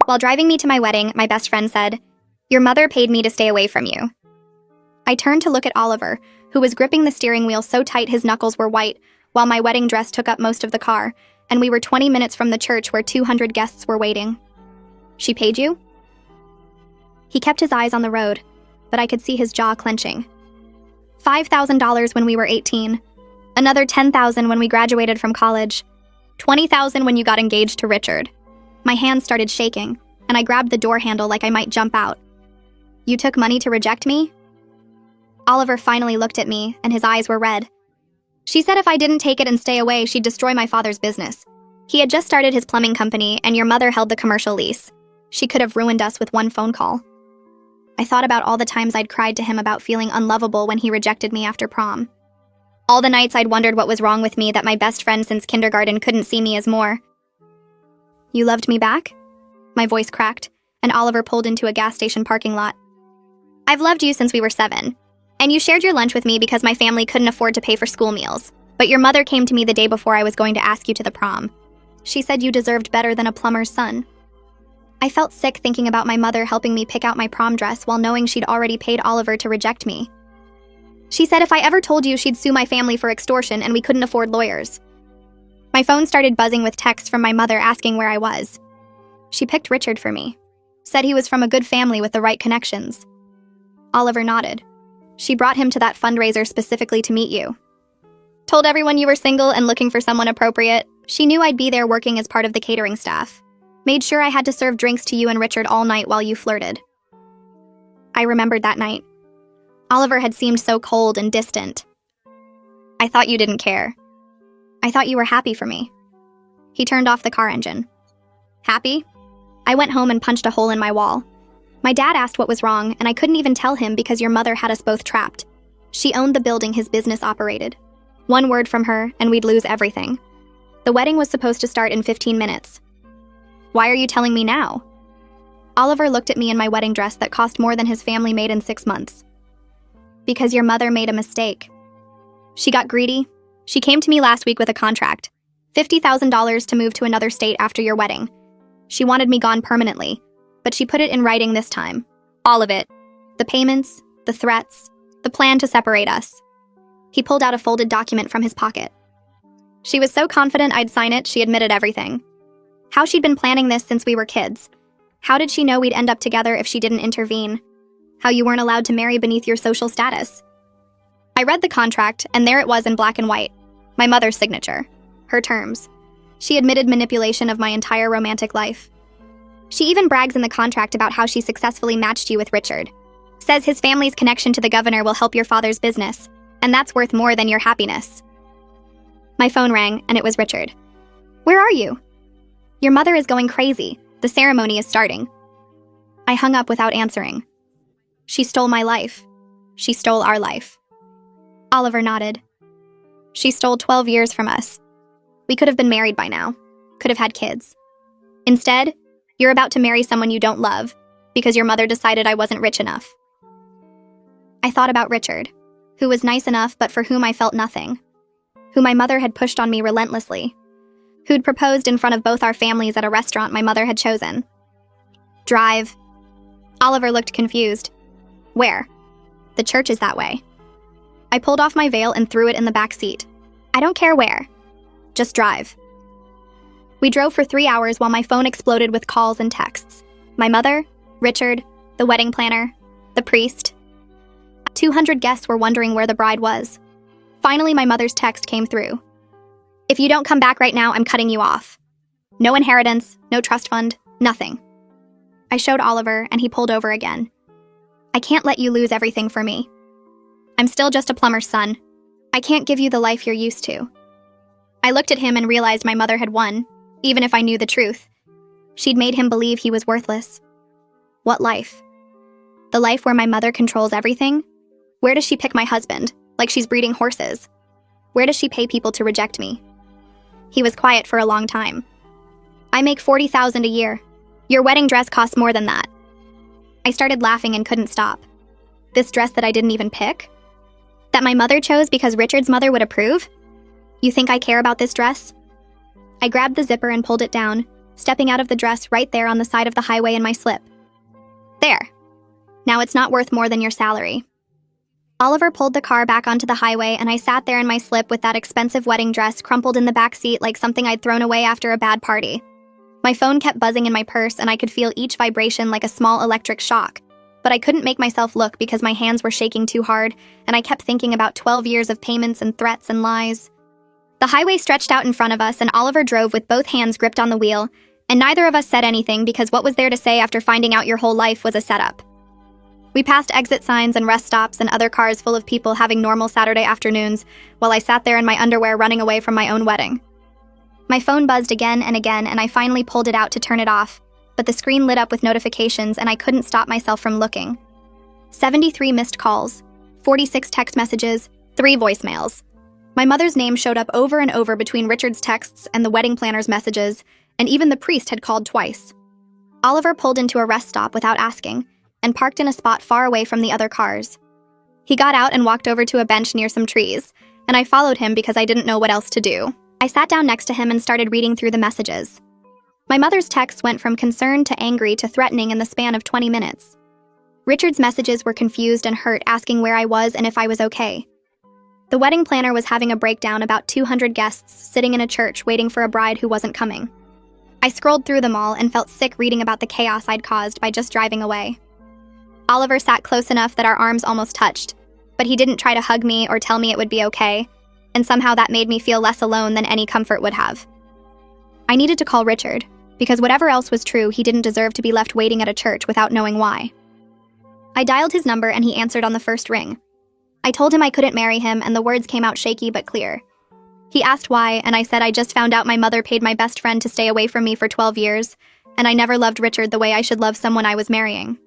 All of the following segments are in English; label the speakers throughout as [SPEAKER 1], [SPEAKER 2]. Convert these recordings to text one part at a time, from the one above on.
[SPEAKER 1] While driving me to my wedding, my best friend said, "Your mother paid me to stay away from you." I turned to look at Oliver, who was gripping the steering wheel so tight his knuckles were white, while my wedding dress took up most of the car, and we were 20 minutes from the church where 200 guests were waiting. "She paid you?" He kept his eyes on the road, but I could see his jaw clenching. $5,000 when we were 18, another $10,000 when we graduated from college, $20,000 when you got engaged to Richard. My hands started shaking, and I grabbed the door handle like I might jump out. "You took money to reject me?" Oliver finally looked at me, and his eyes were red. "She said if I didn't take it and stay away, she'd destroy my father's business. He had just started his plumbing company, and your mother held the commercial lease. She could have ruined us with one phone call." I thought about all the times I'd cried to him about feeling unlovable when he rejected me after prom. All the nights I'd wondered what was wrong with me that my best friend since kindergarten couldn't see me as more. "You loved me back?" My voice cracked, and Oliver pulled into a gas station parking lot. "I've loved you since we were 7. And you shared your lunch with me because my family couldn't afford to pay for school meals. But your mother came to me the day before I was going to ask you to the prom. She said you deserved better than a plumber's son." I felt sick thinking about my mother helping me pick out my prom dress while knowing she'd already paid Oliver to reject me. She said if I ever told you, she'd sue my family for extortion and we couldn't afford lawyers. My phone started buzzing with texts from my mother asking where I was. She picked Richard for me. Said he was from a good family with the right connections. Oliver nodded. "She brought him to that fundraiser specifically to meet you. Told everyone you were single and looking for someone appropriate. She knew I'd be there working as part of the catering staff. Made sure I had to serve drinks to you and Richard all night while you flirted." I remembered that night. Oliver had seemed so cold and distant. "I thought you didn't care. I thought you were happy for me." He turned off the car engine. "Happy?" I went home and punched a hole in my wall. My dad asked what was wrong, and I couldn't even tell him because your mother had us both trapped. She owned the building his business operated. One word from her, and we'd lose everything. The wedding was supposed to start in 15 minutes. "Why are you telling me now?" Oliver looked at me in my wedding dress that cost more than his family made in 6 months. "Because your mother made a mistake. She got greedy. She came to me last week with a contract. $50,000 to move to another state after your wedding. She wanted me gone permanently, but she put it in writing this time. All of it. The payments, the threats, the plan to separate us." He pulled out a folded document from his pocket. "She was so confident I'd sign it, she admitted everything. How she'd been planning this since we were kids. How did she know we'd end up together if she didn't intervene? How you weren't allowed to marry beneath your social status." I read the contract, and there it was in black and white. My mother's signature. Her terms. She admitted manipulation of my entire romantic life. She even brags in the contract about how she successfully matched you with Richard. Says his family's connection to the governor will help your father's business, and that's worth more than your happiness. My phone rang, and it was Richard. "Where are you?" "Your mother is going crazy. The ceremony is starting." I hung up without answering. "She stole my life. She stole our life." Oliver nodded. "She stole 12 years from us. We could have been married by now. Could have had kids. Instead, you're about to marry someone you don't love because your mother decided I wasn't rich enough." I thought about Richard, who was nice enough but for whom I felt nothing, who my mother had pushed on me relentlessly, who'd proposed in front of both our families at a restaurant my mother had chosen. "Drive." Oliver looked confused. "Where?" "The church is that way." I pulled off my veil and threw it in the back seat. "I don't care where. Just drive." We drove for 3 hours while my phone exploded with calls and texts. My mother, Richard, the wedding planner, the priest. 200 guests were wondering where the bride was. Finally, my mother's text came through. "If you don't come back right now, I'm cutting you off. No inheritance, no trust fund, nothing." I showed Oliver, and he pulled over again. "I can't let you lose everything for me. I'm still just a plumber's son. I can't give you the life you're used to." I looked at him and realized my mother had won, even if I knew the truth. She'd made him believe he was worthless. What life? The life where my mother controls everything? Where does she pick my husband, like she's breeding horses? Where does she pay people to reject me? He was quiet for a long time. "I make $40,000 a year. Your wedding dress costs more than that." I started laughing and couldn't stop. This dress that I didn't even pick? That my mother chose because Richard's mother would approve? You think I care about this dress? I grabbed the zipper and pulled it down, stepping out of the dress right there on the side of the highway in my slip. There. Now it's not worth more than your salary. Oliver pulled the car back onto the highway, and I sat there in my slip with that expensive wedding dress crumpled in the back seat like something I'd thrown away after a bad party. My phone kept buzzing in my purse, and I could feel each vibration like a small electric shock. But I couldn't make myself look because my hands were shaking too hard, and I kept thinking about 12 years of payments and threats and lies. The highway stretched out in front of us, and Oliver drove with both hands gripped on the wheel, and neither of us said anything because what was there to say after finding out your whole life was a setup? We passed exit signs and rest stops and other cars full of people having normal Saturday afternoons while I sat there in my underwear running away from my own wedding. My phone buzzed again, and I finally pulled it out to turn it off, but the screen lit up with notifications and I couldn't stop myself from looking. 73 missed calls, 46 text messages, 3 voicemails. My mother's name showed up over and over between Richard's texts and the wedding planner's messages, and even the priest had called twice. Oliver pulled into a rest stop without asking, and parked in a spot far away from the other cars. He got out and walked over to a bench near some trees, and I followed him because I didn't know what else to do. I sat down next to him and started reading through the messages. My mother's texts went from concerned to angry to threatening in the span of 20 minutes. Richard's messages were confused and hurt, asking where I was and if I was okay. The wedding planner was having a breakdown about 200 guests sitting in a church waiting for a bride who wasn't coming. I scrolled through them all and felt sick reading about the chaos I'd caused by just driving away. Oliver sat close enough that our arms almost touched, but he didn't try to hug me or tell me it would be okay, and somehow that made me feel less alone than any comfort would have. I needed to call Richard, because whatever else was true, he didn't deserve to be left waiting at a church without knowing why. I dialed his number and he answered on the first ring. I told him I couldn't marry him, and the words came out shaky but clear. He asked why, and I said I just found out my mother paid my best friend to stay away from me for 12 years, and I never loved Richard the way I should love someone I was marrying.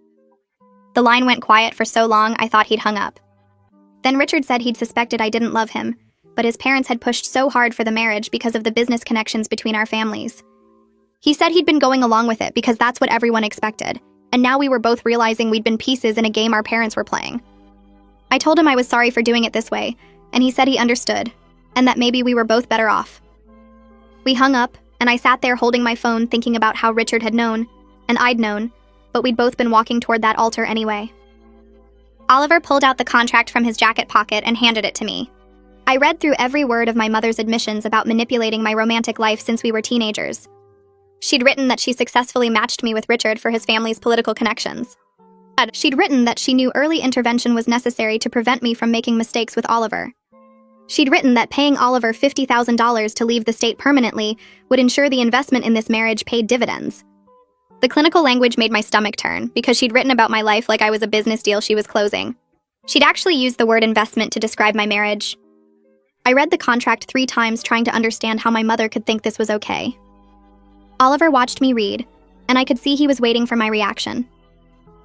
[SPEAKER 1] The line went quiet for so long I thought he'd hung up. Then Richard said he'd suspected I didn't love him, but his parents had pushed so hard for the marriage because of the business connections between our families. He said he'd been going along with it because that's what everyone expected, and now we were both realizing we'd been pieces in a game our parents were playing. I told him I was sorry for doing it this way, and he said he understood, and that maybe we were both better off. We hung up, and I sat there holding my phone thinking about how Richard had known, and I'd known, but we'd both been walking toward that altar anyway. Oliver pulled out the contract from his jacket pocket and handed it to me. I read through every word of my mother's admissions about manipulating my romantic life since we were teenagers. She'd written that she successfully matched me with Richard for his family's political connections. She'd written that she knew early intervention was necessary to prevent me from making mistakes with Oliver. She'd written that paying Oliver $50,000 to leave the state permanently would ensure the investment in this marriage paid dividends. The clinical language made my stomach turn, because she'd written about my life like I was a business deal she was closing. She'd actually used the word investment to describe my marriage. I read the contract 3 times trying to understand how my mother could think this was okay. Oliver watched me read, and I could see he was waiting for my reaction.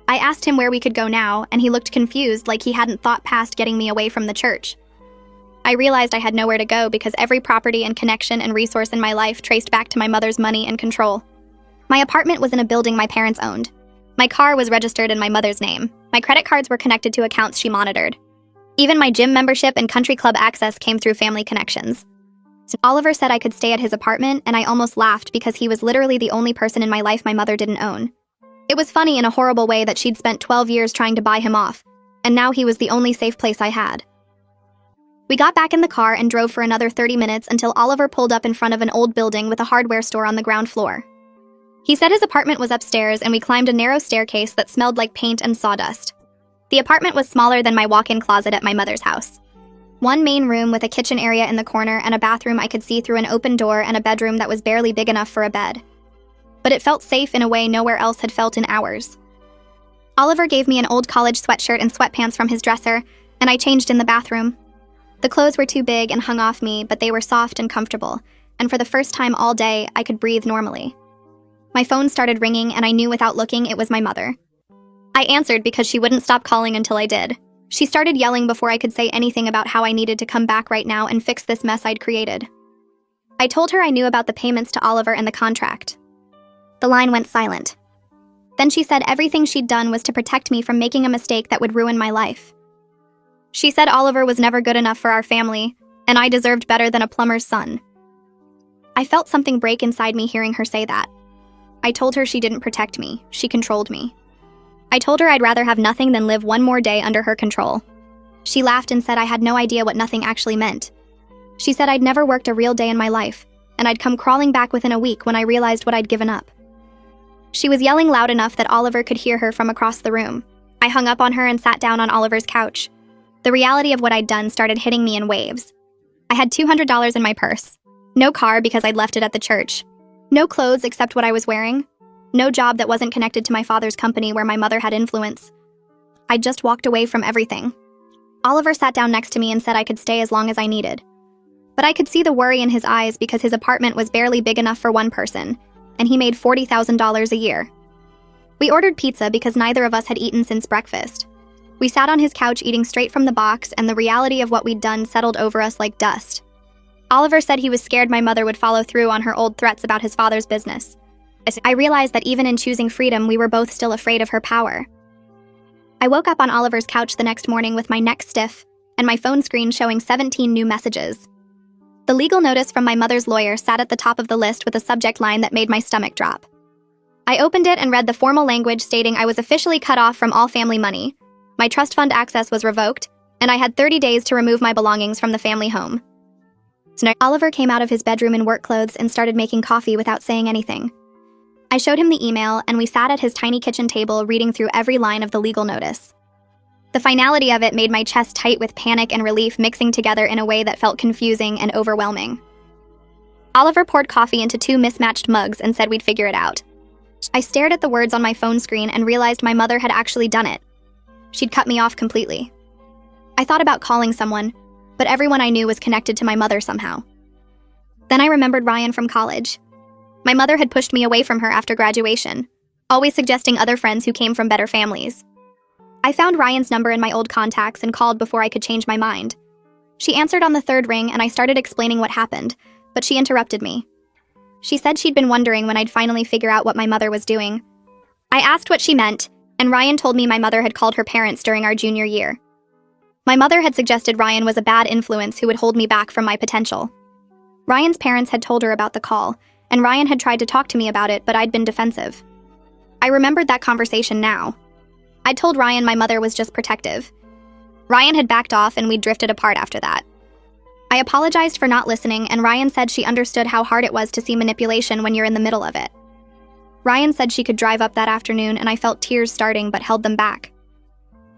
[SPEAKER 1] I asked him where we could go now, and he looked confused, like he hadn't thought past getting me away from the church. I realized I had nowhere to go because every property and connection and resource in my life traced back to my mother's money and control. My apartment was in a building my parents owned. My car was registered in my mother's name. My credit cards were connected to accounts she monitored. Even my gym membership and country club access came through family connections. Oliver said I could stay at his apartment, and I almost laughed because he was literally the only person in my life my mother didn't own. It was funny in a horrible way that she'd spent 12 years trying to buy him off, and now he was the only safe place I had. We got back in the car and drove for another 30 minutes until Oliver pulled up in front of an old building with a hardware store on the ground floor. He said his apartment was upstairs, and we climbed a narrow staircase that smelled like paint and sawdust. The apartment was smaller than my walk-in closet at my mother's house. One main room with a kitchen area in the corner and a bathroom I could see through an open door, and a bedroom that was barely big enough for a bed. But it felt safe in a way nowhere else had felt in hours. Oliver gave me an old college sweatshirt and sweatpants from his dresser, and I changed in the bathroom. The clothes were too big and hung off me, but they were soft and comfortable, and for the first time all day, I could breathe normally. My phone started ringing, and I knew without looking it was my mother. I answered because she wouldn't stop calling until I did. She started yelling before I could say anything about how I needed to come back right now and fix this mess I'd created. I told her I knew about the payments to Oliver and the contract. The line went silent. Then she said everything she'd done was to protect me from making a mistake that would ruin my life. She said Oliver was never good enough for our family, and I deserved better than a plumber's son. I felt something break inside me hearing her say that. I told her she didn't protect me, she controlled me. I told her I'd rather have nothing than live one more day under her control. She laughed and said I had no idea what nothing actually meant. She said I'd never worked a real day in my life, and I'd come crawling back within a week when I realized what I'd given up. She was yelling loud enough that Oliver could hear her from across the room. I hung up on her and sat down on Oliver's couch. The reality of what I'd done started hitting me in waves. I had $200 in my purse. No car because I'd left it at the church. No clothes except what I was wearing. No job that wasn't connected to my father's company where my mother had influence. I'd just walked away from everything. Oliver sat down next to me and said I could stay as long as I needed. But I could see the worry in his eyes because his apartment was barely big enough for one person, and he made $40,000 a year. We ordered pizza because neither of us had eaten since breakfast. We sat on his couch eating straight from the box, and the reality of what we'd done settled over us like dust. Oliver said he was scared my mother would follow through on her old threats about his father's business. I realized that even in choosing freedom, we were both still afraid of her power. I woke up on Oliver's couch the next morning with my neck stiff and my phone screen showing 17 new messages. The legal notice from my mother's lawyer sat at the top of the list with a subject line that made my stomach drop. I opened it and read the formal language stating I was officially cut off from all family money, my trust fund access was revoked, and I had 30 days to remove my belongings from the family home. Oliver came out of his bedroom in work clothes and started making coffee without saying anything. I showed him the email, and we sat at his tiny kitchen table reading through every line of the legal notice. The finality of it made my chest tight with panic and relief mixing together in a way that felt confusing and overwhelming. Oliver poured coffee into 2 mismatched mugs and said we'd figure it out. I stared at the words on my phone screen and realized my mother had actually done it. She'd cut me off completely. I thought about calling someone, but everyone I knew was connected to my mother somehow. Then I remembered Ryan from college. My mother had pushed me away from her after graduation, always suggesting other friends who came from better families. I found Ryan's number in my old contacts and called before I could change my mind. She answered on the 3rd ring and I started explaining what happened, but she interrupted me. She said she'd been wondering when I'd finally figure out what my mother was doing. I asked what she meant, and Ryan told me my mother had called her parents during our junior year. My mother had suggested Ryan was a bad influence who would hold me back from my potential. Ryan's parents had told her about the call, and Ryan had tried to talk to me about it, but I'd been defensive. I remembered that conversation now. I'd told Ryan my mother was just protective. Ryan had backed off and we'd drifted apart after that. I apologized for not listening, and Ryan said she understood how hard it was to see manipulation when you're in the middle of it. Ryan said she could drive up that afternoon, and I felt tears starting but held them back.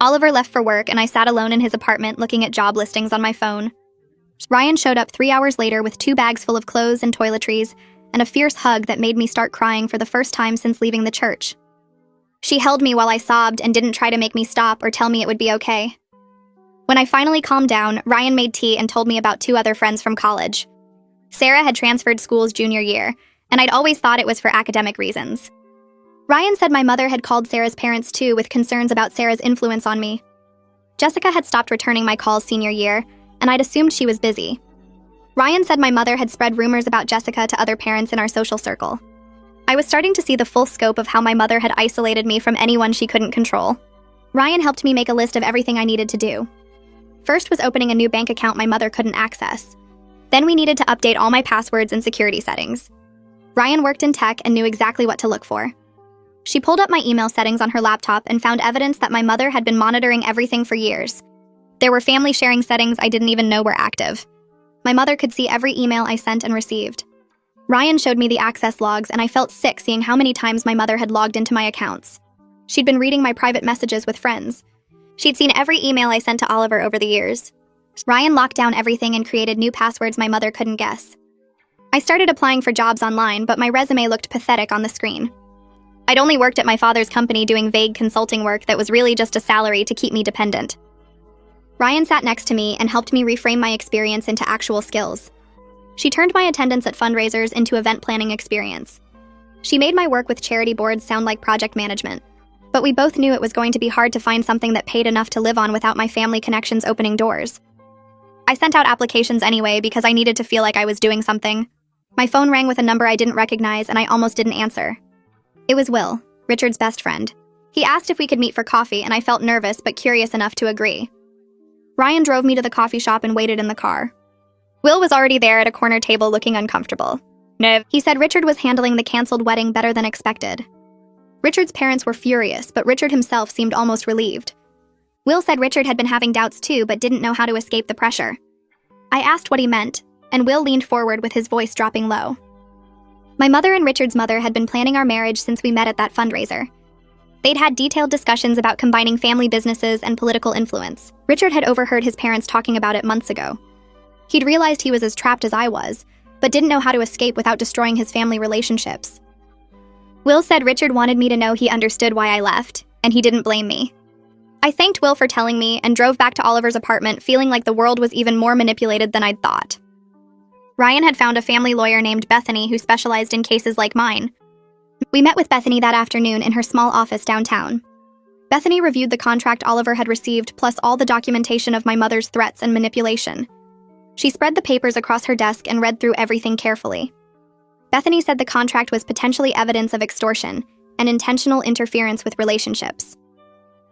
[SPEAKER 1] Oliver left for work, and I sat alone in his apartment looking at job listings on my phone. Ryan showed up 3 hours later with 2 bags full of clothes and toiletries, and a fierce hug that made me start crying for the first time since leaving the church. She held me while I sobbed and didn't try to make me stop or tell me it would be okay. When I finally calmed down, Ryan made tea and told me about 2 other friends from college. Sarah had transferred schools junior year, and I'd always thought it was for academic reasons. Ryan said my mother had called Sarah's parents too with concerns about Sarah's influence on me. Jessica had stopped returning my calls senior year, and I'd assumed she was busy. Ryan said my mother had spread rumors about Jessica to other parents in our social circle. I was starting to see the full scope of how my mother had isolated me from anyone she couldn't control. Ryan helped me make a list of everything I needed to do. First was opening a new bank account my mother couldn't access. Then we needed to update all my passwords and security settings. Ryan worked in tech and knew exactly what to look for. She pulled up my email settings on her laptop and found evidence that my mother had been monitoring everything for years. There were family sharing settings I didn't even know were active. My mother could see every email I sent and received. Ryan showed me the access logs, and I felt sick seeing how many times my mother had logged into my accounts. She'd been reading my private messages with friends. She'd seen every email I sent to Oliver over the years. Ryan locked down everything and created new passwords my mother couldn't guess. I started applying for jobs online, but my resume looked pathetic on the screen. I'd only worked at my father's company doing vague consulting work that was really just a salary to keep me dependent. Ryan sat next to me and helped me reframe my experience into actual skills. She turned my attendance at fundraisers into event planning experience. She made my work with charity boards sound like project management. But we both knew it was going to be hard to find something that paid enough to live on without my family connections opening doors. I sent out applications anyway because I needed to feel like I was doing something. My phone rang with a number I didn't recognize, and I almost didn't answer. It was Will, Richard's best friend. He asked if we could meet for coffee, and I felt nervous but curious enough to agree. Ryan drove me to the coffee shop and waited in the car. Will was already there at a corner table looking uncomfortable.
[SPEAKER 2] Nev.
[SPEAKER 1] He said Richard was handling the canceled wedding better than expected. Richard's parents were furious, but Richard himself seemed almost relieved. Will said Richard had been having doubts too, but didn't know how to escape the pressure. I asked what he meant, and Will leaned forward with his voice dropping low. My mother and Richard's mother had been planning our marriage since we met at that fundraiser. They'd had detailed discussions about combining family businesses and political influence. Richard had overheard his parents talking about it months ago. He'd realized he was as trapped as I was, but didn't know how to escape without destroying his family relationships. Will said Richard wanted me to know he understood why I left, and he didn't blame me. I thanked Will for telling me and drove back to Oliver's apartment feeling like the world was even more manipulated than I'd thought. Ryan had found a family lawyer named Bethany who specialized in cases like mine. We met with Bethany that afternoon in her small office downtown. Bethany reviewed the contract Oliver had received plus all the documentation of my mother's threats and manipulation. She spread the papers across her desk and read through everything carefully. Bethany said the contract was potentially evidence of extortion and intentional interference with relationships.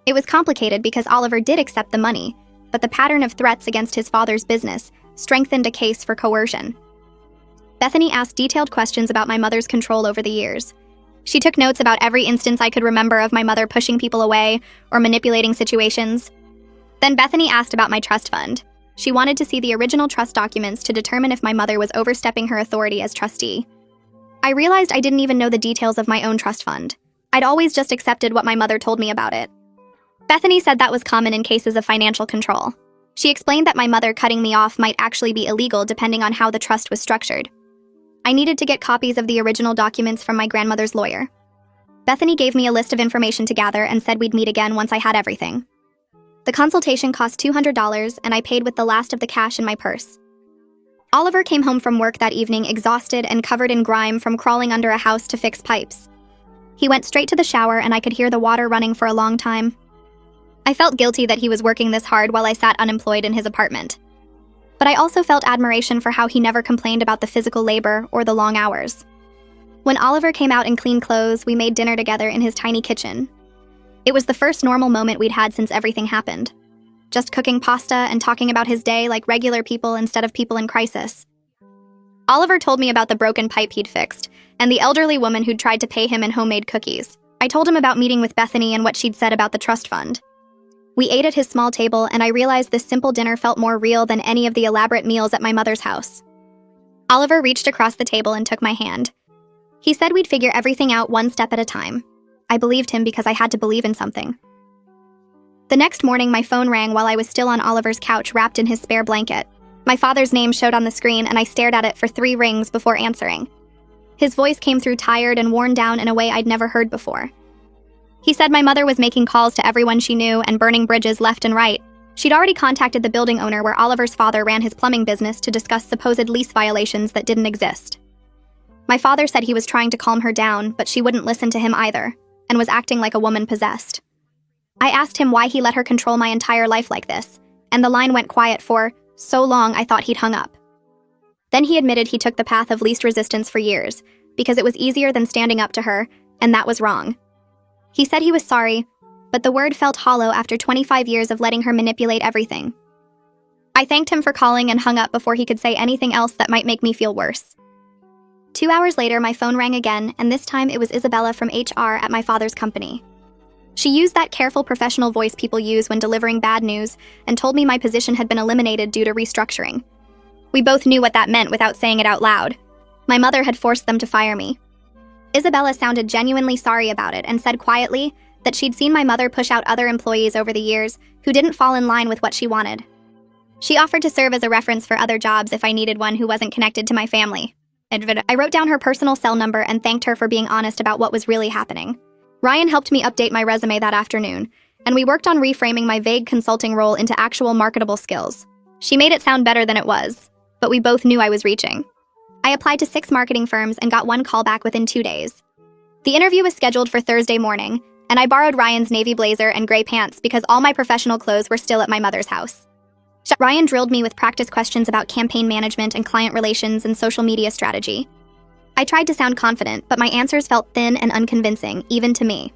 [SPEAKER 1] It was complicated because Oliver did accept the money, but the pattern of threats against his father's business strengthened a case for coercion. Bethany asked detailed questions about my mother's control over the years. She took notes about every instance I could remember of my mother pushing people away or manipulating situations. Then Bethany asked about my trust fund. She wanted to see the original trust documents to determine if my mother was overstepping her authority as trustee. I realized I didn't even know the details of my own trust fund. I'd always just accepted what my mother told me about it. Bethany said that was common in cases of financial control. She explained that my mother cutting me off might actually be illegal depending on how the trust was structured. I needed to get copies of the original documents from my grandmother's lawyer. Bethany gave me a list of information to gather and said we'd meet again once I had everything. The consultation cost $200, and I paid with the last of the cash in my purse. Oliver came home from work that evening exhausted and covered in grime from crawling under a house to fix pipes. He went straight to the shower and I could hear the water running for a long time. I felt guilty that he was working this hard while I sat unemployed in his apartment. But I also felt admiration for how he never complained about the physical labor or the long hours. When Oliver came out in clean clothes, we made dinner together in his tiny kitchen. It was the first normal moment we'd had since everything happened. Just cooking pasta and talking about his day like regular people instead of people in crisis. Oliver told me about the broken pipe he'd fixed, and the elderly woman who'd tried to pay him in homemade cookies. I told him about meeting with Bethany and what she'd said about the trust fund. We ate at his small table, and I realized this simple dinner felt more real than any of the elaborate meals at my mother's house. Oliver reached across the table and took my hand. He said we'd figure everything out one step at a time. I believed him because I had to believe in something. The next morning, my phone rang while I was still on Oliver's couch wrapped in his spare blanket. My father's name showed on the screen, and I stared at it for 3 rings before answering. His voice came through tired and worn down in a way I'd never heard before. He said my mother was making calls to everyone she knew and burning bridges left and right. She'd already contacted the building owner where Oliver's father ran his plumbing business to discuss supposed lease violations that didn't exist. My father said he was trying to calm her down, but she wouldn't listen to him either, and was acting like a woman possessed. I asked him why he let her control my entire life like this, and the line went quiet for so long I thought he'd hung up. Then he admitted he took the path of least resistance for years, because it was easier than standing up to her, and that was wrong. He said he was sorry, but the word felt hollow after 25 years of letting her manipulate everything. I thanked him for calling and hung up before he could say anything else that might make me feel worse. 2 hours later, my phone rang again, and this time it was Isabella from HR at my father's company. She used that careful professional voice people use when delivering bad news and told me my position had been eliminated due to restructuring. We both knew what that meant without saying it out loud. My mother had forced them to fire me. Isabella sounded genuinely sorry about it and said quietly that she'd seen my mother push out other employees over the years who didn't fall in line with what she wanted. She offered to serve as a reference for other jobs if I needed one who wasn't connected to my family. I wrote down her personal cell number and thanked her for being honest about what was really happening. Ryan helped me update my resume that afternoon, and we worked on reframing my vague consulting role into actual marketable skills. She made it sound better than it was, but we both knew I was reaching. I applied to 6 marketing firms and got 1 call back within 2 days. The interview was scheduled for Thursday morning, and I borrowed Ryan's navy blazer and gray pants because all my professional clothes were still at my mother's house. Ryan drilled me with practice questions about campaign management and client relations and social media strategy. I tried to sound confident, but my answers felt thin and unconvincing, even to me.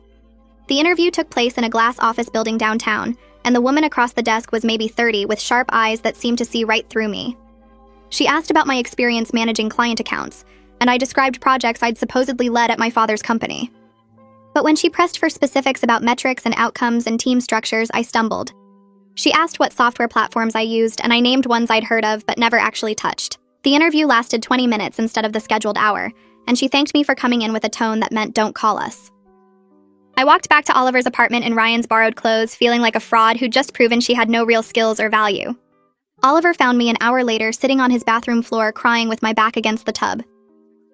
[SPEAKER 1] The interview took place in a glass office building downtown, and the woman across the desk was maybe 30 with sharp eyes that seemed to see right through me. She asked about my experience managing client accounts, and I described projects I'd supposedly led at my father's company. But when she pressed for specifics about metrics and outcomes and team structures, I stumbled. She asked what software platforms I used, and I named ones I'd heard of but never actually touched. The interview lasted 20 minutes instead of the scheduled hour, and she thanked me for coming in with a tone that meant "don't call us." I walked back to Oliver's apartment in Ryan's borrowed clothes, feeling like a fraud who'd just proven she had no real skills or value. Oliver found me an hour later sitting on his bathroom floor crying with my back against the tub.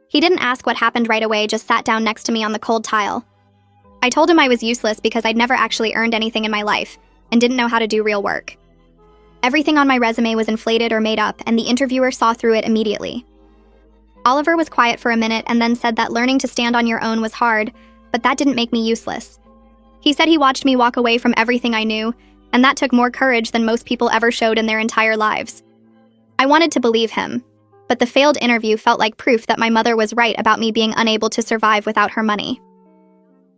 [SPEAKER 1] He didn't ask what happened right away, just sat down next to me on the cold tile. I told him I was useless because I'd never actually earned anything in my life and didn't know how to do real work. Everything on my resume was inflated or made up, and the interviewer saw through it immediately. Oliver was quiet for a minute and then said that learning to stand on your own was hard, but that didn't make me useless. He said he watched me walk away from everything I knew, and that took more courage than most people ever showed in their entire lives. I wanted to believe him, but the failed interview felt like proof that my mother was right about me being unable to survive without her money.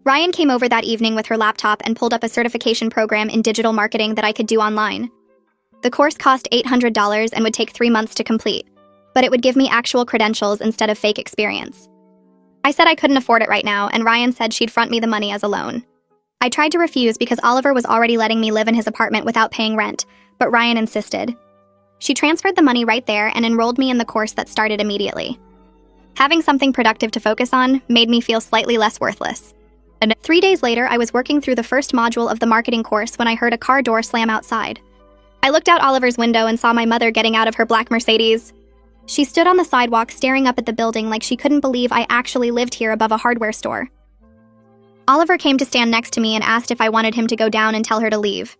[SPEAKER 1] Ryan came over that evening with her laptop and pulled up a certification program in digital marketing that I could do online. The course cost $800 and would take 3 months to complete, but it would give me actual credentials instead of fake experience. I said I couldn't afford it right now, and Ryan said she'd front me the money as a loan. I tried to refuse because Oliver was already letting me live in his apartment without paying rent, but Ryan insisted. She transferred the money right there and enrolled me in the course that started immediately. Having something productive to focus on made me feel slightly less worthless. And 3 days later, I was working through the first module of the marketing course when I heard a car door slam outside. I looked out Oliver's window and saw my mother getting out of her black Mercedes. She stood on the sidewalk staring up at the building like she couldn't believe I actually lived here above a hardware store. Oliver came to stand next to me and asked if I wanted him to go down and tell her to leave.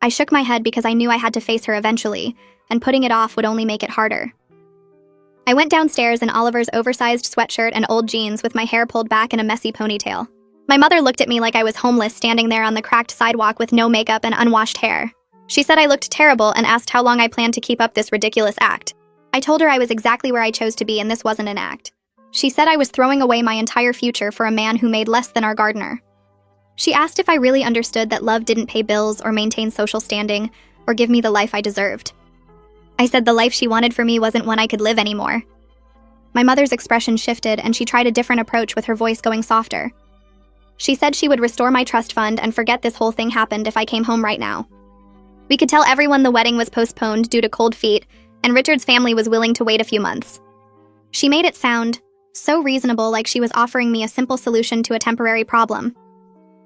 [SPEAKER 1] I shook my head because I knew I had to face her eventually, and putting it off would only make it harder. I went downstairs in Oliver's oversized sweatshirt and old jeans with my hair pulled back in a messy ponytail. My mother looked at me like I was homeless standing there on the cracked sidewalk with no makeup and unwashed hair. She said I looked terrible and asked how long I planned to keep up this ridiculous act. I told her I was exactly where I chose to be and this wasn't an act. She said I was throwing away my entire future for a man who made less than our gardener. She asked if I really understood that love didn't pay bills or maintain social standing or give me the life I deserved. I said the life she wanted for me wasn't one I could live anymore. My mother's expression shifted and she tried a different approach with her voice going softer. She said she would restore my trust fund and forget this whole thing happened if I came home right now. We could tell everyone the wedding was postponed due to cold feet, and Richard's family was willing to wait a few months. She made it sound so reasonable, like she was offering me a simple solution to a temporary problem.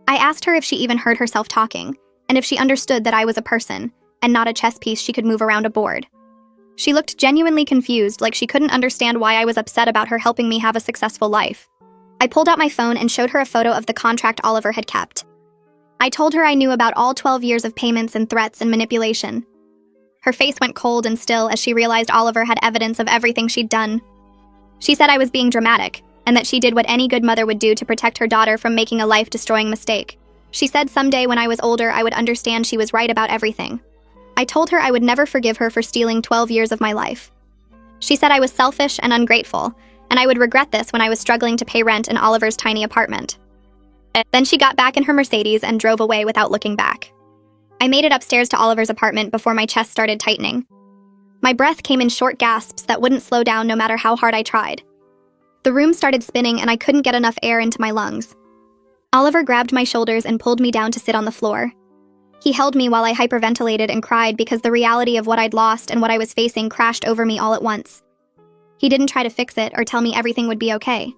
[SPEAKER 1] I asked her if she even heard herself talking, and if she understood that I was a person, and not a chess piece she could move around a board. She looked genuinely confused, like she couldn't understand why I was upset about her helping me have a successful life. I pulled out my phone and showed her a photo of the contract Oliver had kept. I told her I knew about all 12 years of payments and threats and manipulation. Her face went cold and still as she realized Oliver had evidence of everything she'd done. She said I was being dramatic, and that she did what any good mother would do to protect her daughter from making a life-destroying mistake. She said someday when I was older I would understand she was right about everything. I told her I would never forgive her for stealing 12 years of my life. She said I was selfish and ungrateful, and I would regret this when I was struggling to pay rent in Oliver's tiny apartment. Then she got back in her Mercedes and drove away without looking back. I made it upstairs to Oliver's apartment before my chest started tightening. My breath came in short gasps that wouldn't slow down no matter how hard I tried. The room started spinning and I couldn't get enough air into my lungs. Oliver grabbed my shoulders and pulled me down to sit on the floor. He held me while I hyperventilated and cried because the reality of what I'd lost and what I was facing crashed over me all at once. He didn't try to fix it or tell me everything would be okay.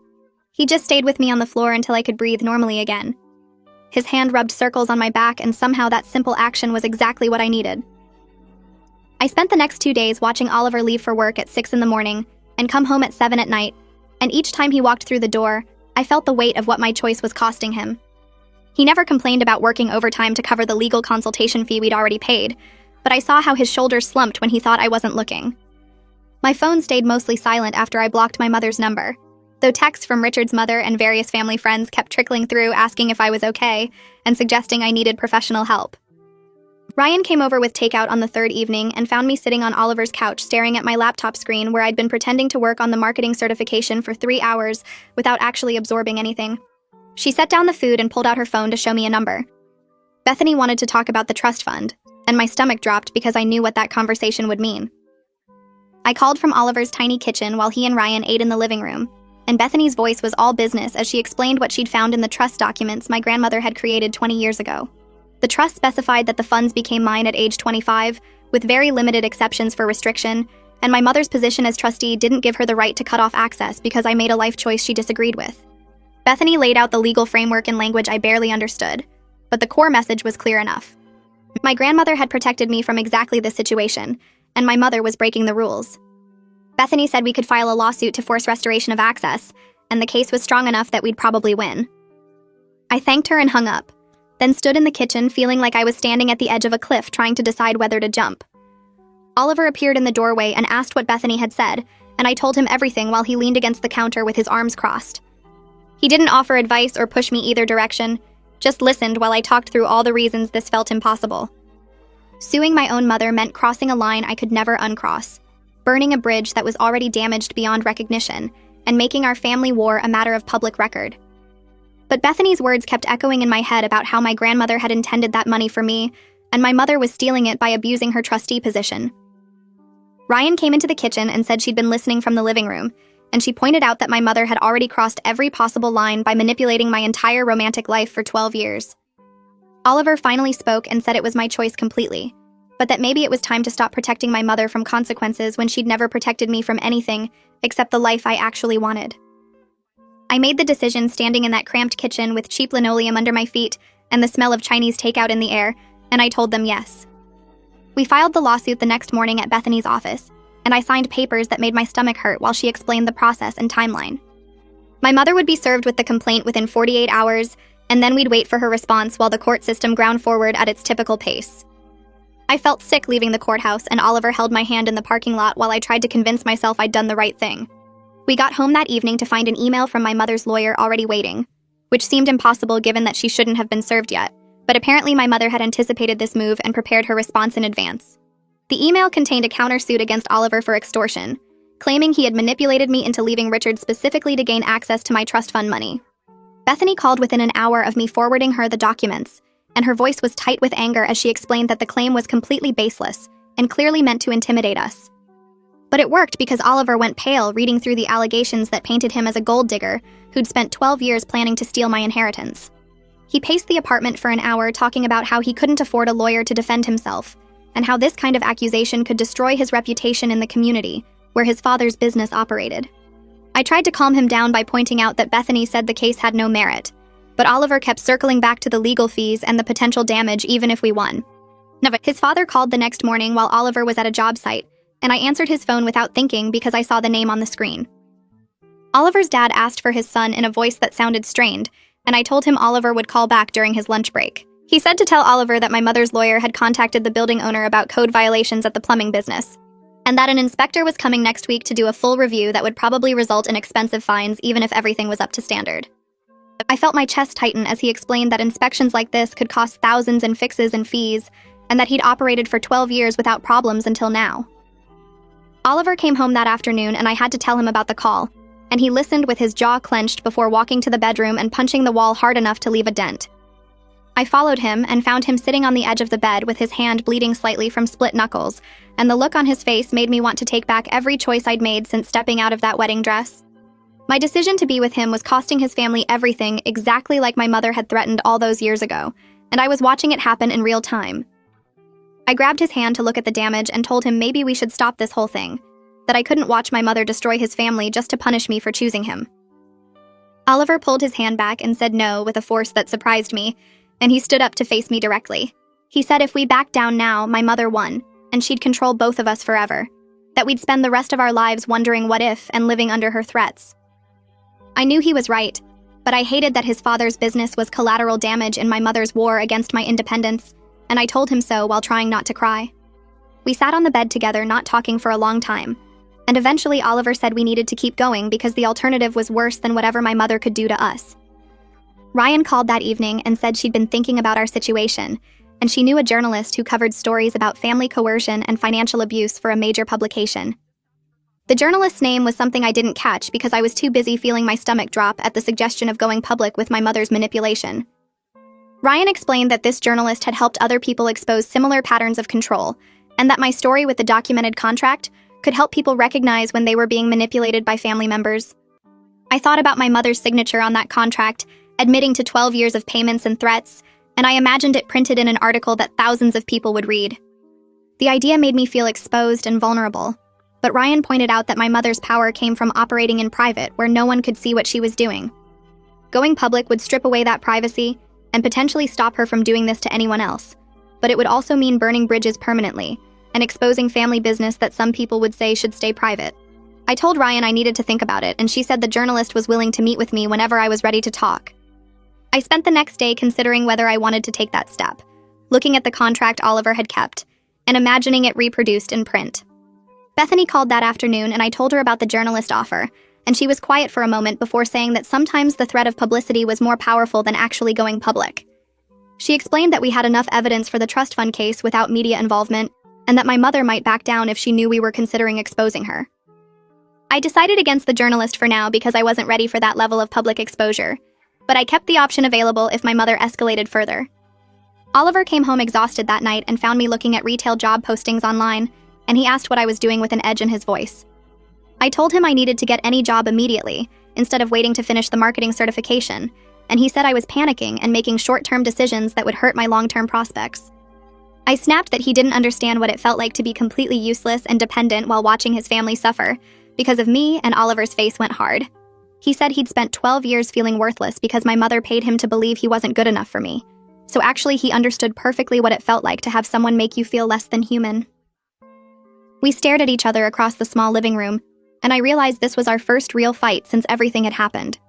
[SPEAKER 1] He just stayed with me on the floor until I could breathe normally again. His hand rubbed circles on my back, and somehow that simple action was exactly what I needed. I spent the next 2 days watching Oliver leave for work at 6 in the morning and come home at 7 at night, and each time he walked through the door, I felt the weight of what my choice was costing him. He never complained about working overtime to cover the legal consultation fee we'd already paid, but I saw how his shoulders slumped when he thought I wasn't looking. My phone stayed mostly silent after I blocked my mother's number, though texts from Richard's mother and various family friends kept trickling through asking if I was okay and suggesting I needed professional help. Ryan came over with takeout on the third evening and found me sitting on Oliver's couch staring at my laptop screen where I'd been pretending to work on the marketing certification for 3 hours without actually absorbing anything. She set down the food and pulled out her phone to show me a number. Bethany wanted to talk about the trust fund, and my stomach dropped because I knew what that conversation would mean. I called from Oliver's tiny kitchen while he and Ryan ate in the living room, and Bethany's voice was all business as she explained what she'd found in the trust documents my grandmother had created 20 years ago. The trust specified that the funds became mine at age 25, with very limited exceptions for restriction, and my mother's position as trustee didn't give her the right to cut off access because I made a life choice she disagreed with. Bethany laid out the legal framework in language I barely understood, but the core message was clear enough. My grandmother had protected me from exactly this situation, and my mother was breaking the rules. Bethany said we could file a lawsuit to force restoration of access, and the case was strong enough that we'd probably win. I thanked her and hung up, then stood in the kitchen feeling like I was standing at the edge of a cliff trying to decide whether to jump. Oliver appeared in the doorway and asked what Bethany had said, and I told him everything while he leaned against the counter with his arms crossed. He didn't offer advice or push me either direction, just listened while I talked through all the reasons this felt impossible. Suing my own mother meant crossing a line I could never uncross, burning a bridge that was already damaged beyond recognition, and making our family war a matter of public record. But Bethany's words kept echoing in my head about how my grandmother had intended that money for me, and my mother was stealing it by abusing her trustee position. Ryan came into the kitchen and said she'd been listening from the living room, and she pointed out that my mother had already crossed every possible line by manipulating my entire romantic life for 12 years. Oliver finally spoke and said it was my choice completely, but that maybe it was time to stop protecting my mother from consequences when she'd never protected me from anything except the life I actually wanted. I made the decision standing in that cramped kitchen with cheap linoleum under my feet and the smell of Chinese takeout in the air, and I told them yes. We filed the lawsuit the next morning at Bethany's office, and I signed papers that made my stomach hurt while she explained the process and timeline. My mother would be served with the complaint within 48 hours, and then we'd wait for her response while the court system ground forward at its typical pace. I felt sick leaving the courthouse, and Oliver held my hand in the parking lot while I tried to convince myself I'd done the right thing. We got home that evening to find an email from my mother's lawyer already waiting, which seemed impossible given that she shouldn't have been served yet, but apparently my mother had anticipated this move and prepared her response in advance. The email contained a countersuit against Oliver for extortion, claiming he had manipulated me into leaving Richard specifically to gain access to my trust fund money. Bethany called within an hour of me forwarding her the documents, and her voice was tight with anger as she explained that the claim was completely baseless and clearly meant to intimidate us. But it worked because Oliver went pale reading through the allegations that painted him as a gold digger who'd spent 12 years planning to steal my inheritance. He paced the apartment for an hour talking about how he couldn't afford a lawyer to defend himself, and how this kind of accusation could destroy his reputation in the community, where his father's business operated. I tried to calm him down by pointing out that Bethany said the case had no merit, but Oliver kept circling back to the legal fees and the potential damage even if we won. His father called the next morning while Oliver was at a job site, and I answered his phone without thinking because I saw the name on the screen. Oliver's dad asked for his son in a voice that sounded strained, and I told him Oliver would call back during his lunch break. He said to tell Oliver that my mother's lawyer had contacted the building owner about code violations at the plumbing business, and that an inspector was coming next week to do a full review that would probably result in expensive fines even if everything was up to standard. I felt my chest tighten as he explained that inspections like this could cost thousands in fixes and fees, and that he'd operated for 12 years without problems until now. Oliver came home that afternoon and I had to tell him about the call, and he listened with his jaw clenched before walking to the bedroom and punching the wall hard enough to leave a dent. I followed him and found him sitting on the edge of the bed with his hand bleeding slightly from split knuckles, and the look on his face made me want to take back every choice I'd made since stepping out of that wedding dress. My decision to be with him was costing his family everything exactly like my mother had threatened all those years ago, and I was watching it happen in real time. I grabbed his hand to look at the damage and told him maybe we should stop this whole thing, that I couldn't watch my mother destroy his family just to punish me for choosing him. Oliver pulled his hand back and said no with a force that surprised me, and he stood up to face me directly. He said if we backed down now, my mother won, and she'd control both of us forever, that we'd spend the rest of our lives wondering what if and living under her threats. I knew he was right, but I hated that his father's business was collateral damage in my mother's war against my independence, and I told him so while trying not to cry. We sat on the bed together, not talking for a long time, and eventually Oliver said we needed to keep going because the alternative was worse than whatever my mother could do to us. Ryan called that evening and said she'd been thinking about our situation, and she knew a journalist who covered stories about family coercion and financial abuse for a major publication. The journalist's name was something I didn't catch because I was too busy feeling my stomach drop at the suggestion of going public with my mother's manipulation. Ryan explained that this journalist had helped other people expose similar patterns of control, and that my story with the documented contract could help people recognize when they were being manipulated by family members. I thought about my mother's signature on that contract, admitting to 12 years of payments and threats, and I imagined it printed in an article that thousands of people would read. The idea made me feel exposed and vulnerable, but Ryan pointed out that my mother's power came from operating in private, where no one could see what she was doing. Going public would strip away that privacy and potentially stop her from doing this to anyone else, but it would also mean burning bridges permanently and exposing family business that some people would say should stay private. I told Ryan I needed to think about it, and she said the journalist was willing to meet with me whenever I was ready to talk. I spent the next day considering whether I wanted to take that step, looking at the contract Oliver had kept, and imagining it reproduced in print. Bethany called that afternoon, and I told her about the journalist offer, and she was quiet for a moment before saying that sometimes the threat of publicity was more powerful than actually going public. She explained that we had enough evidence for the trust fund case without media involvement, and that my mother might back down if she knew we were considering exposing her. I decided against the journalist for now because I wasn't ready for that level of public exposure, but I kept the option available if my mother escalated further. Oliver came home exhausted that night and found me looking at retail job postings online, and he asked what I was doing with an edge in his voice. I told him I needed to get any job immediately, instead of waiting to finish the marketing certification, and he said I was panicking and making short-term decisions that would hurt my long-term prospects. I snapped that he didn't understand what it felt like to be completely useless and dependent while watching his family suffer. Because of me, and Oliver's face went hard. He said he'd spent 12 years feeling worthless because my mother paid him to believe he wasn't good enough for me. So actually, he understood perfectly what it felt like to have someone make you feel less than human. We stared at each other across the small living room, and I realized this was our first real fight since everything had happened.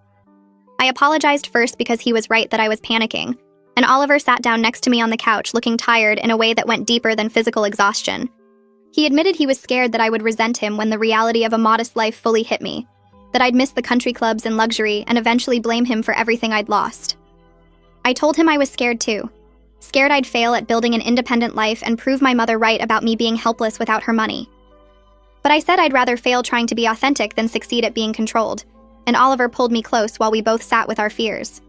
[SPEAKER 1] I apologized first because he was right that I was panicking, and Oliver sat down next to me on the couch looking tired in a way that went deeper than physical exhaustion. He admitted he was scared that I would resent him when the reality of a modest life fully hit me, that I'd miss the country clubs and luxury and eventually blame him for everything I'd lost. I told him I was scared too. Scared I'd fail at building an independent life and prove my mother right about me being helpless without her money. But I said I'd rather fail trying to be authentic than succeed at being controlled, and Oliver pulled me close while we both sat with our fears.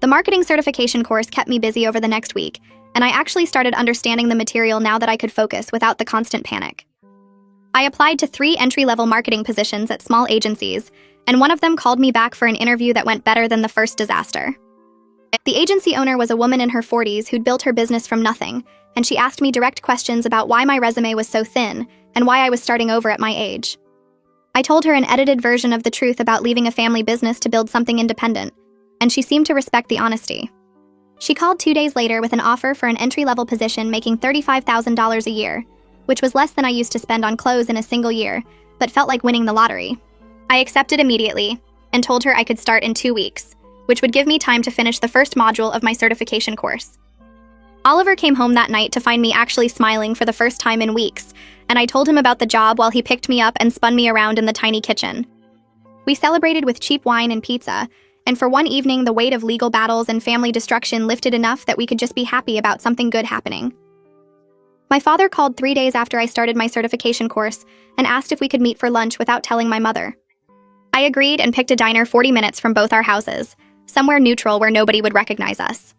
[SPEAKER 1] The marketing certification course kept me busy over the next week, and I actually started understanding the material now that I could focus without the constant panic. I applied to 3 entry-level marketing positions at small agencies, and one of them called me back for an interview that went better than the first disaster. The agency owner was a woman in her 40s who'd built her business from nothing, and she asked me direct questions about why my resume was so thin and why I was starting over at my age. I told her an edited version of the truth about leaving a family business to build something independent, and she seemed to respect the honesty. She called 2 days later with an offer for an entry-level position making $35,000 a year, which was less than I used to spend on clothes in a single year, but felt like winning the lottery. I accepted immediately and told her I could start in 2 weeks, which would give me time to finish the first module of my certification course. Oliver came home that night to find me actually smiling for the first time in weeks, and I told him about the job while he picked me up and spun me around in the tiny kitchen. We celebrated with cheap wine and pizza, and for one evening the weight of legal battles and family destruction lifted enough that we could just be happy about something good happening. My father called 3 days after I started my certification course and asked if we could meet for lunch without telling my mother. I agreed and picked a diner 40 minutes from both our houses, somewhere neutral where nobody would recognize us.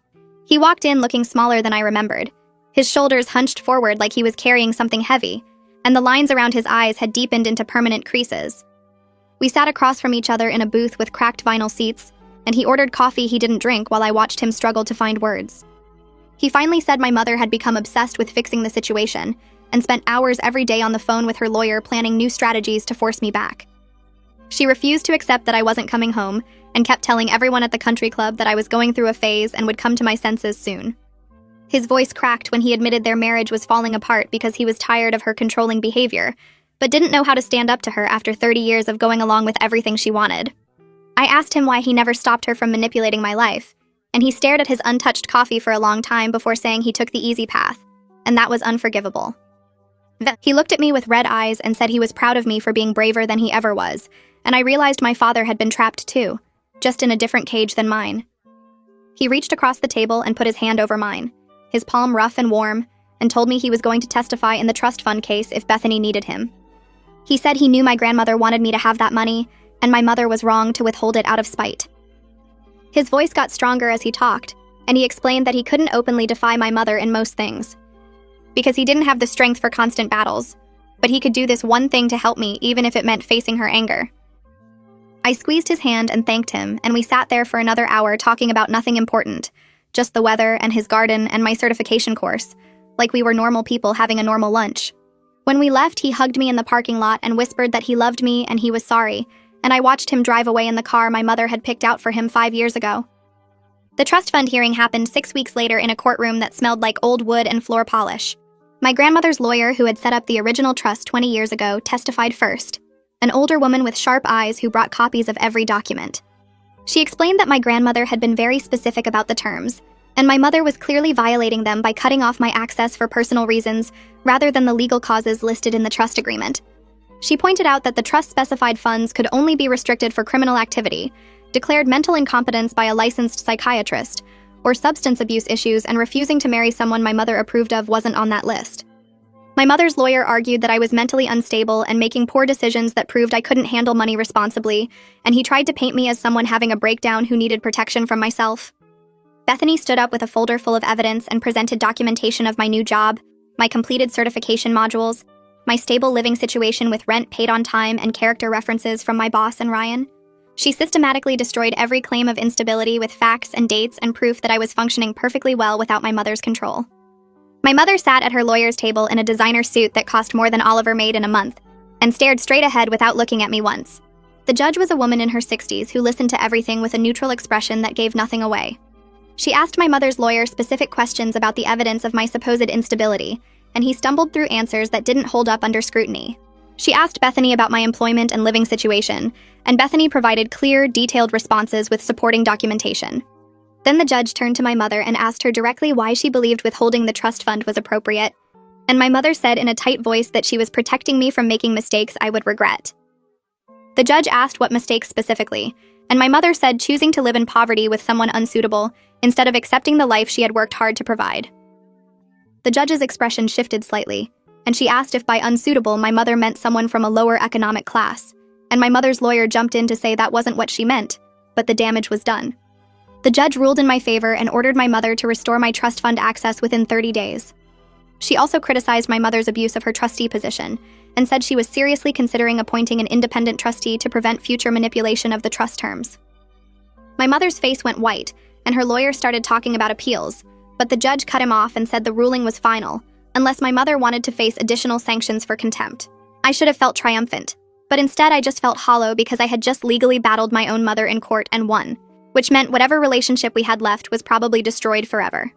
[SPEAKER 1] He walked in looking smaller than I remembered. His shoulders hunched forward like he was carrying something heavy, and the lines around his eyes had deepened into permanent creases. We sat across from each other in a booth with cracked vinyl seats, and he ordered coffee he didn't drink while I watched him struggle to find words. He finally said my mother had become obsessed with fixing the situation and spent hours every day on the phone with her lawyer planning new strategies to force me back. She refused to accept that I wasn't coming home and kept telling everyone at the country club that I was going through a phase and would come to my senses soon. His voice cracked when he admitted their marriage was falling apart because he was tired of her controlling behavior, but didn't know how to stand up to her after 30 years of going along with everything she wanted. I asked him why he never stopped her from manipulating my life, and he stared at his untouched coffee for a long time before saying he took the easy path, and that was unforgivable. He looked at me with red eyes and said he was proud of me for being braver than he ever was, and I realized my father had been trapped too, just in a different cage than mine. He reached across the table and put his hand over mine, his palm rough and warm, and told me he was going to testify in the trust fund case if Bethany needed him. He said he knew my grandmother wanted me to have that money, and my mother was wrong to withhold it out of spite. His voice got stronger as he talked, and he explained that he couldn't openly defy my mother in most things, because he didn't have the strength for constant battles, but he could do this one thing to help me, even if it meant facing her anger. I squeezed his hand and thanked him, and we sat there for another hour talking about nothing important, just the weather and his garden and my certification course, like we were normal people having a normal lunch. When we left, he hugged me in the parking lot and whispered that he loved me and he was sorry, and I watched him drive away in the car my mother had picked out for him 5 years ago. The trust fund hearing happened 6 weeks later in a courtroom that smelled like old wood and floor polish. My grandmother's lawyer, who had set up the original trust 20 years ago, testified first, an older woman with sharp eyes who brought copies of every document. She explained that my grandmother had been very specific about the terms, and my mother was clearly violating them by cutting off my access for personal reasons rather than the legal causes listed in the trust agreement. She pointed out that the trust-specified funds could only be restricted for criminal activity, declared mental incompetence by a licensed psychiatrist, or substance abuse issues, and refusing to marry someone my mother approved of wasn't on that list. My mother's lawyer argued that I was mentally unstable and making poor decisions that proved I couldn't handle money responsibly, and he tried to paint me as someone having a breakdown who needed protection from myself. Bethany stood up with a folder full of evidence and presented documentation of my new job, my completed certification modules, my stable living situation with rent paid on time, and character references from my boss and Ryan. She systematically destroyed every claim of instability with facts and dates and proof that I was functioning perfectly well without my mother's control. My mother sat at her lawyer's table in a designer suit that cost more than Oliver made in a month, and stared straight ahead without looking at me once. The judge was a woman in her 60s who listened to everything with a neutral expression that gave nothing away. She asked my mother's lawyer specific questions about the evidence of my supposed instability, and he stumbled through answers that didn't hold up under scrutiny. She asked Bethany about my employment and living situation, and Bethany provided clear, detailed responses with supporting documentation. Then the judge turned to my mother and asked her directly why she believed withholding the trust fund was appropriate, and my mother said in a tight voice that she was protecting me from making mistakes I would regret. The judge asked what mistakes specifically, and my mother said choosing to live in poverty with someone unsuitable instead of accepting the life she had worked hard to provide. The judge's expression shifted slightly, and she asked if by unsuitable my mother meant someone from a lower economic class, and my mother's lawyer jumped in to say that wasn't what she meant, but the damage was done. The judge ruled in my favor and ordered my mother to restore my trust fund access within 30 days. She also criticized my mother's abuse of her trustee position and said she was seriously considering appointing an independent trustee to prevent future manipulation of the trust terms. My mother's face went white, and her lawyer started talking about appeals, but the judge cut him off and said the ruling was final, unless my mother wanted to face additional sanctions for contempt. I should have felt triumphant, but instead I just felt hollow because I had just legally battled my own mother in court and won, which meant whatever relationship we had left was probably destroyed forever.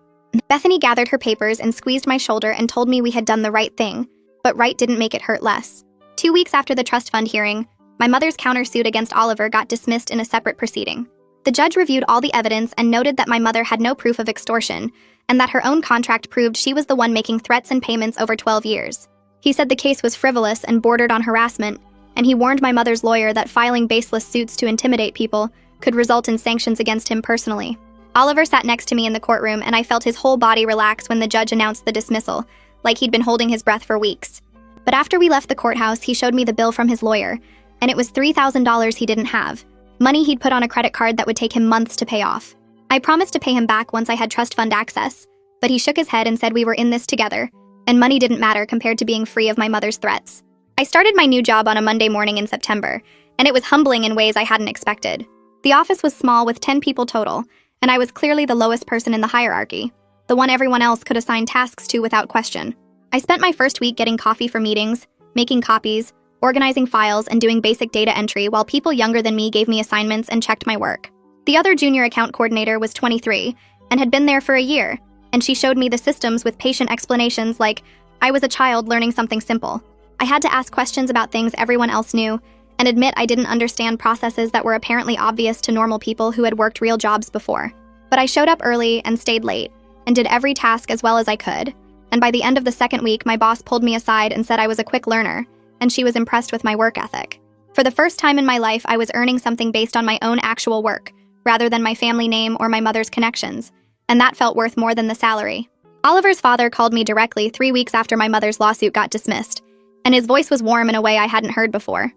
[SPEAKER 1] Bethany gathered her papers and squeezed my shoulder and told me we had done the right thing, but right didn't make it hurt less. 2 weeks after the trust fund hearing, my mother's countersuit against Oliver got dismissed in a separate proceeding. The judge reviewed all the evidence and noted that my mother had no proof of extortion, and that her own contract proved she was the one making threats and payments over 12 years. He said the case was frivolous and bordered on harassment, and he warned my mother's lawyer that filing baseless suits to intimidate people could result in sanctions against him personally. Oliver sat next to me in the courtroom, and I felt his whole body relax when the judge announced the dismissal, like he'd been holding his breath for weeks. But after we left the courthouse, he showed me the bill from his lawyer, and it was $3,000 he didn't have, money he'd put on a credit card that would take him months to pay off. I promised to pay him back once I had trust fund access, but he shook his head and said we were in this together, and money didn't matter compared to being free of my mother's threats. I started my new job on a Monday morning in September, and it was humbling in ways I hadn't expected. The office was small with 10 people total, and I was clearly the lowest person in the hierarchy, the one everyone else could assign tasks to without question. I spent my first week getting coffee for meetings, making copies, organizing files, and doing basic data entry while people younger than me gave me assignments and checked my work. The other junior account coordinator was 23 and had been there for a year, and she showed me the systems with patient explanations like I was a child learning something simple. I had to ask questions about things everyone else knew and admit I didn't understand processes that were apparently obvious to normal people who had worked real jobs before. But I showed up early and stayed late and did every task as well as I could, and by the end of the second week, my boss pulled me aside and said I was a quick learner, and she was impressed with my work ethic. For the first time in my life, I was earning something based on my own actual work, rather than my family name or my mother's connections, and that felt worth more than the salary. Oliver's father called me directly 3 weeks after my mother's lawsuit got dismissed, and his voice was warm in a way I hadn't heard before.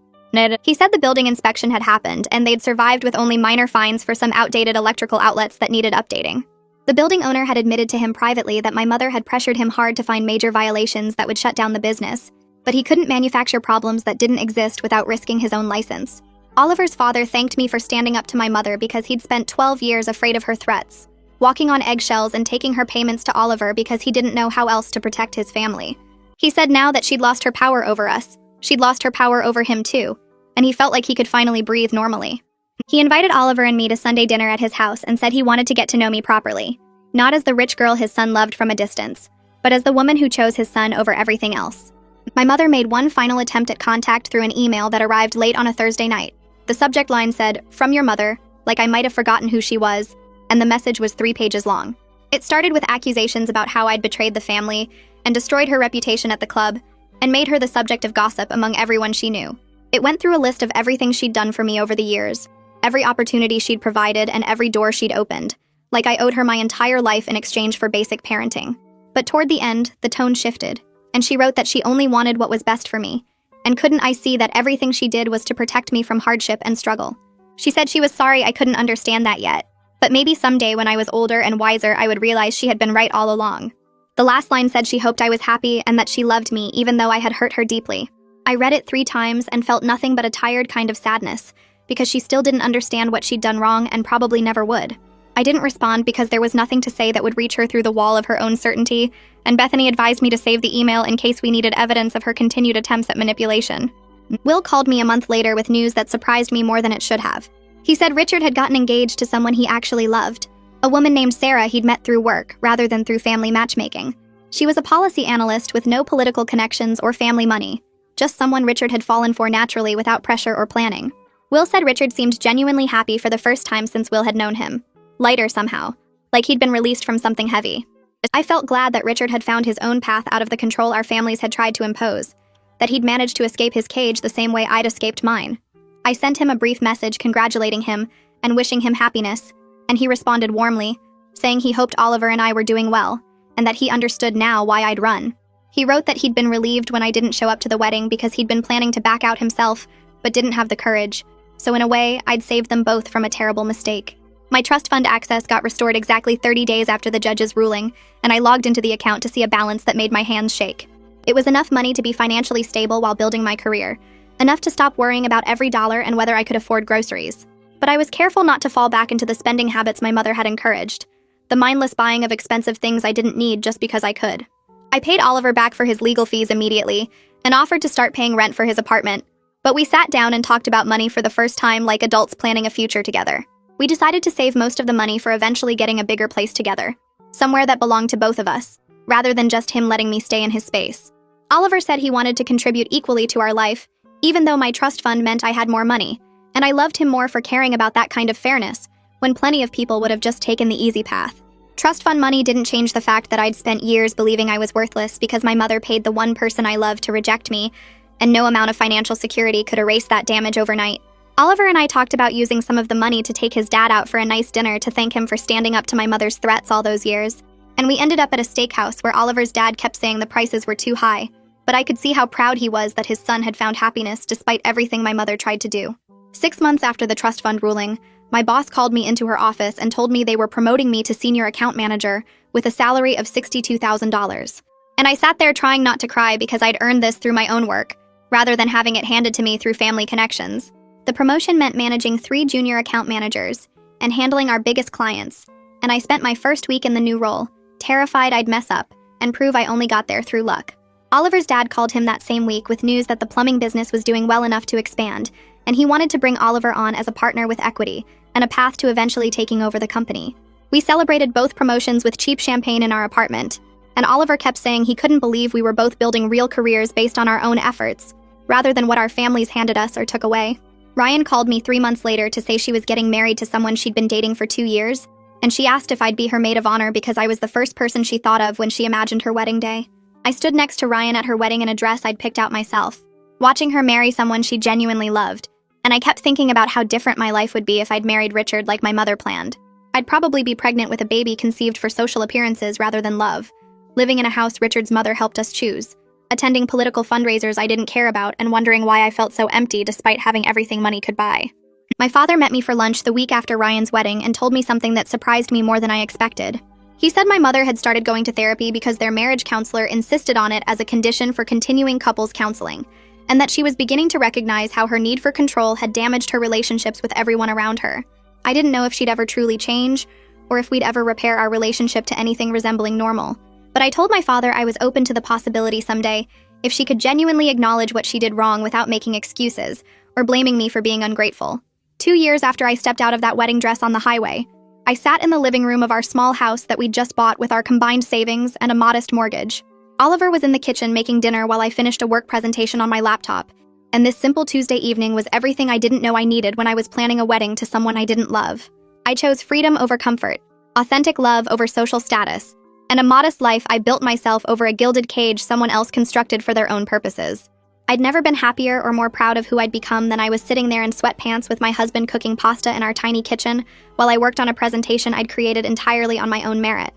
[SPEAKER 1] He said the building inspection had happened, and they'd survived with only minor fines for some outdated electrical outlets that needed updating. The building owner had admitted to him privately that my mother had pressured him hard to find major violations that would shut down the business, but he couldn't manufacture problems that didn't exist without risking his own license. Oliver's father thanked me for standing up to my mother because he'd spent 12 years afraid of her threats, walking on eggshells and taking her payments to Oliver because he didn't know how else to protect his family. He said now that she'd lost her power over us, she'd lost her power over him too, and he felt like he could finally breathe normally. He invited Oliver and me to Sunday dinner at his house and said he wanted to get to know me properly, not as the rich girl his son loved from a distance, but as the woman who chose his son over everything else. My mother made one final attempt at contact through an email that arrived late on a Thursday night. The subject line said, "From your mother," like I might have forgotten who she was, and the message was 3 pages long. It started with accusations about how I'd betrayed the family and destroyed her reputation at the club, and made her the subject of gossip among everyone she knew. It went through a list of everything she'd done for me over the years, every opportunity she'd provided and every door she'd opened, like I owed her my entire life in exchange for basic parenting. But toward the end, the tone shifted, and she wrote that she only wanted what was best for me, and couldn't I see that everything she did was to protect me from hardship and struggle. She said she was sorry I couldn't understand that yet, but maybe someday when I was older and wiser I would realize she had been right all along. The last line said she hoped I was happy and that she loved me even though I had hurt her deeply. I read it 3 times and felt nothing but a tired kind of sadness, because she still didn't understand what she'd done wrong and probably never would. I didn't respond because there was nothing to say that would reach her through the wall of her own certainty, and Bethany advised me to save the email in case we needed evidence of her continued attempts at manipulation. Will called me a month later with news that surprised me more than it should have. He said Richard had gotten engaged to someone he actually loved, a woman named Sarah he'd met through work rather than through family matchmaking. She was a policy analyst with no political connections or family money, just someone Richard had fallen for naturally without pressure or planning. Will said Richard seemed genuinely happy for the first time since Will had known him. Lighter somehow, like he'd been released from something heavy. I felt glad that Richard had found his own path out of the control our families had tried to impose, that he'd managed to escape his cage the same way I'd escaped mine. I sent him a brief message congratulating him and wishing him happiness, and he responded warmly, saying he hoped Oliver and I were doing well, and that he understood now why I'd run. He wrote that he'd been relieved when I didn't show up to the wedding because he'd been planning to back out himself, but didn't have the courage, so in a way, I'd saved them both from a terrible mistake. My trust fund access got restored exactly 30 days after the judge's ruling, and I logged into the account to see a balance that made my hands shake. It was enough money to be financially stable while building my career, enough to stop worrying about every dollar and whether I could afford groceries. But I was careful not to fall back into the spending habits my mother had encouraged, the mindless buying of expensive things I didn't need just because I could. I paid Oliver back for his legal fees immediately and offered to start paying rent for his apartment, but we sat down and talked about money for the first time like adults planning a future together. We decided to save most of the money for eventually getting a bigger place together, somewhere that belonged to both of us, rather than just him letting me stay in his space. Oliver said he wanted to contribute equally to our life, even though my trust fund meant I had more money, and I loved him more for caring about that kind of fairness, when plenty of people would have just taken the easy path. Trust fund money didn't change the fact that I'd spent years believing I was worthless because my mother paid the one person I loved to reject me, and no amount of financial security could erase that damage overnight. Oliver and I talked about using some of the money to take his dad out for a nice dinner to thank him for standing up to my mother's threats all those years, and we ended up at a steakhouse where Oliver's dad kept saying the prices were too high, but I could see how proud he was that his son had found happiness despite everything my mother tried to do. 6 months after the trust fund ruling, my boss called me into her office and told me they were promoting me to senior account manager with a salary of $62,000. And I sat there trying not to cry because I'd earned this through my own work, rather than having it handed to me through family connections. The promotion meant managing 3 junior account managers and handling our biggest clients, and I spent my first week in the new role, terrified I'd mess up and prove I only got there through luck. Oliver's dad called him that same week with news that the plumbing business was doing well enough to expand, and he wanted to bring Oliver on as a partner with equity and a path to eventually taking over the company. We celebrated both promotions with cheap champagne in our apartment, and Oliver kept saying he couldn't believe we were both building real careers based on our own efforts, rather than what our families handed us or took away. Ryan called me 3 months later to say she was getting married to someone she'd been dating for 2 years, and she asked if I'd be her maid of honor because I was the first person she thought of when she imagined her wedding day. I stood next to Ryan at her wedding in a dress I'd picked out myself, watching her marry someone she genuinely loved, and I kept thinking about how different my life would be if I'd married Richard like my mother planned. I'd probably be pregnant with a baby conceived for social appearances rather than love, living in a house Richard's mother helped us choose, attending political fundraisers I didn't care about and wondering why I felt so empty despite having everything money could buy. My father met me for lunch the week after Ryan's wedding and told me something that surprised me more than I expected. He said my mother had started going to therapy because their marriage counselor insisted on it as a condition for continuing couples counseling, and that she was beginning to recognize how her need for control had damaged her relationships with everyone around her. I didn't know if she'd ever truly change, or if we'd ever repair our relationship to anything resembling normal. But I told my father I was open to the possibility someday, if she could genuinely acknowledge what she did wrong without making excuses, or blaming me for being ungrateful. 2 years after I stepped out of that wedding dress on the highway, I sat in the living room of our small house that we'd just bought with our combined savings and a modest mortgage. Oliver was in the kitchen making dinner while I finished a work presentation on my laptop, and this simple Tuesday evening was everything I didn't know I needed when I was planning a wedding to someone I didn't love. I chose freedom over comfort, authentic love over social status, and a modest life I built myself over a gilded cage someone else constructed for their own purposes. I'd never been happier or more proud of who I'd become than I was sitting there in sweatpants with my husband cooking pasta in our tiny kitchen while I worked on a presentation I'd created entirely on my own merit.